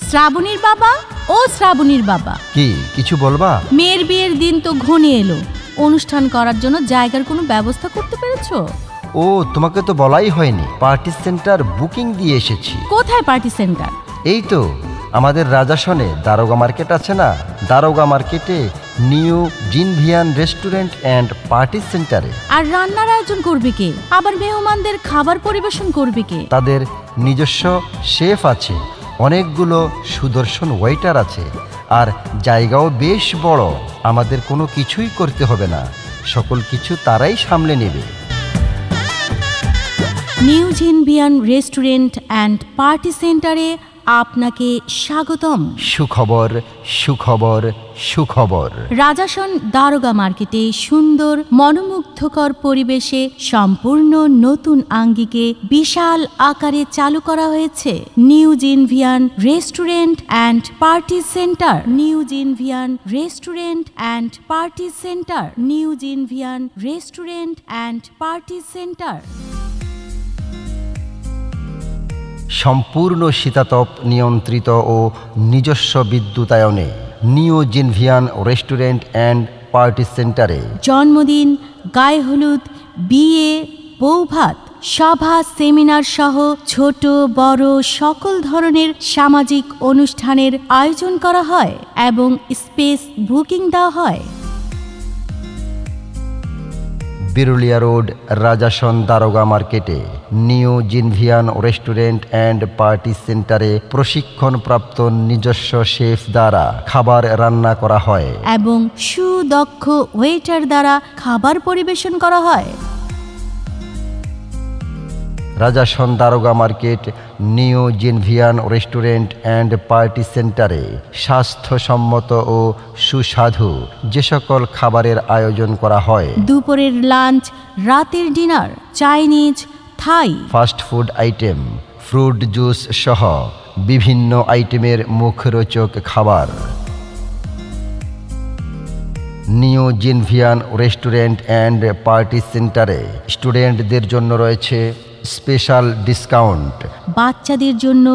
শ্রাবণীর বাবা, ও শ্রাবণীর বাবা, কি কিছু বলবা? মেয়ের বিয়ের দিন তো ঘনিয়ে এলো, অনুষ্ঠান করার জন্য জায়গার কোনো ব্যবস্থা করতে পেরেছো? ও, তোমাকে তো বলাই হয়নি। পার্টি সেন্টার বুকিং দিয়ে এসেছি। কোথায় পার্টি সেন্টার? এই তো আমাদের রাজাসনে দারোগা মার্কেট আছে না, দারোগা মার্কেটে নিউ জিনভিয়ান রেস্টুরেন্ট অ্যান্ড পার্টি সেন্টারে। আর রান্নার আয়োজন করবে কে? আবার মেহমানদের খাবার পরিবেশন করবে কে? তাদের নিজস্ব শেফ আছে, অনেকগুলো সুদর্শন ওয়েটার আছে, আর জায়গাও বেশ বড়। আমাদের কোনো কিছুই করতে হবে না, সকল কিছু তারাই সামলে নেবে। নিউ জিনভিয়ান রেস্টুরেন্ট অ্যান্ড পার্টি সেন্টারে আপনাকে স্বাগতম। সুখবর, সুখবর, সুখবর। রাজাসন দারোগা মার্কেটে সুন্দর মনোমুগ্ধকর পরিবেশে সম্পূর্ণ নতুন আঙ্গিকে বিশাল আকারে চালু করা হয়েছে নিউ জিনভিয়ান restaurant and party centre. New জিনভিয়ান restaurant and party centre. New জিনভিয়ান রেস্টুরেন্ট অ্যান্ড পার্টি সেন্টার। সম্পূর্ণ শীতাতপ নিয়ন্ত্রিত ও নিজস্ব বিদ্যুতায়নে নিউ জিনভিয়ান রেস্টুরেন্ট অ্যান্ড পার্টি সেন্টারে জন্মদিন, গায়ে হলুদ, বিয়ে, বৌভাত, সভা, সেমিনার সহ ছোট বড় সকল ধরনের সামাজিক অনুষ্ঠানের আয়োজন করা হয় এবং স্পেস বুকিং দেওয়া হয়। বিরুলিয়া রোড, রাজাসন দারোগা মার্কেটে নিউ জিনভিয়ান রেস্টুরেন্ট অ্যান্ড পার্টি সেন্টারে প্রশিক্ষণপ্রাপ্ত নিজস্ব শেফ দ্বারা খাবার রান্না করা হয় এবং সুদক্ষ ওয়েটার দ্বারা খাবার পরিবেশন করা হয়। রাজাসন দারোগা মার্কেট নিউ জিনভিয়ান রেস্টুরেন্ট অ্যান্ড পার্টি সেন্টারে স্বাস্থ্যসম্মত ও সুস্বাদু যে সকল খাবারের আয়োজন করা হয়, দুপুরের লাঞ্চ, রাতের dinner, Chinese, Thai, fast food item, fruit juice সহ বিভিন্ন আইটেমের মুখরোচক খাবার। নিউ জিনভিয়ান রেস্টুরেন্ট অ্যান্ড পার্টি সেন্টারে স্টুডেন্টদের জন্য রয়েছে স্পেশাল ডিসকাউন্ট, বাচ্চাদের জন্য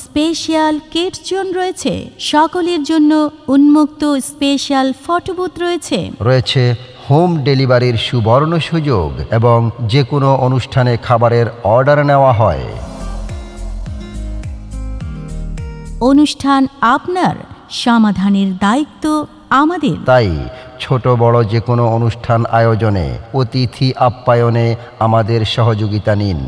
স্পেশাল কিডস জোন রয়েছে, সকলের জন্য উন্মুক্ত স্পেশাল ফটোবুথ রয়েছে, রয়েছে হোম ডেলিভারির সুবর্ণ সুযোগ এবং যে কোনো অনুষ্ঠানে খাবারের অর্ডার নেওয়া হয়। অনুষ্ঠান আপনার, সমাধানের দায়িত্ব আমাদের। তাই ছোট বড় যে কোনো অনুষ্ঠান আয়োজনে, অতিথি আপ্যায়নে আমাদের সহযোগিতা নিন।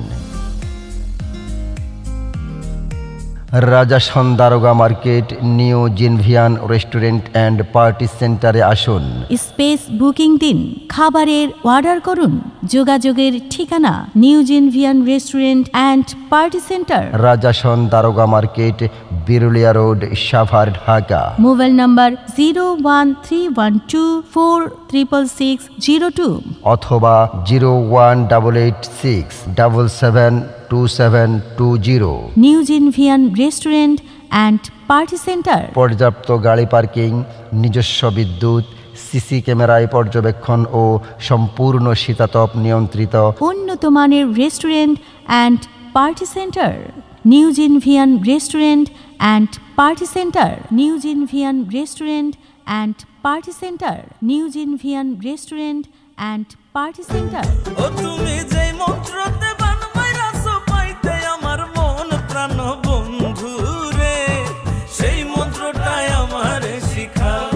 রাজাসন দারোগা মার্কেট নিউ জিনভিয়ান রেস্টুরেন্ট অ্যান্ড পার্টি সেন্টারে আসুন, স্পেস বুকিং দিন, খাবারের অর্ডার করুন। যোগাযোগের ঠিকানা নিউ জিনভিয়ান restaurant and party centre, Rajason Daroga market, Birulia road, Savar, Dhaka. Mobile number 01312466602 অথবা 01886772720। নিউ জিনভিয়ান রেস্টুরেন্ট অ্যান্ড পার্টি সেন্টার। পর্যাপ্ত গাড়ি পার্কিং, নিজস্ব বিদ্যুৎ, সিসি ক্যামেরায় পর্যবেক্ষণ ও সম্পূর্ণ শীতাতপ নিয়ন্ত্রিত উন্নত মানের restaurant and party centre. New জিনভিয়ান restaurant and party centre. New জিনভিয়ান restaurant and party centre. New জিনভিয়ান রেস্টুরেন্ট অ্যান্ড পার্টি সেন্টার। ও তুমি যে মন্ত্রতে বানমাইরাছো পাইতে আমার মন প্রাণ বন্ধু রে, সেই মন্ত্রটাই আমারে শিখাও।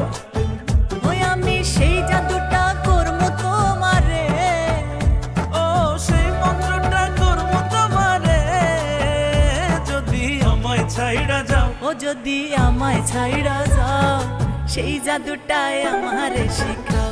ওই আমি সেই জাদুটা করবো তোমারে, ও সেই মন্ত্রটা করবো তোমারে, যদি আমায় ছাইড়া যাও। ও যদি আমায় ছাইড়া যাও, সেই জাদুটাই আমারে শিখাও।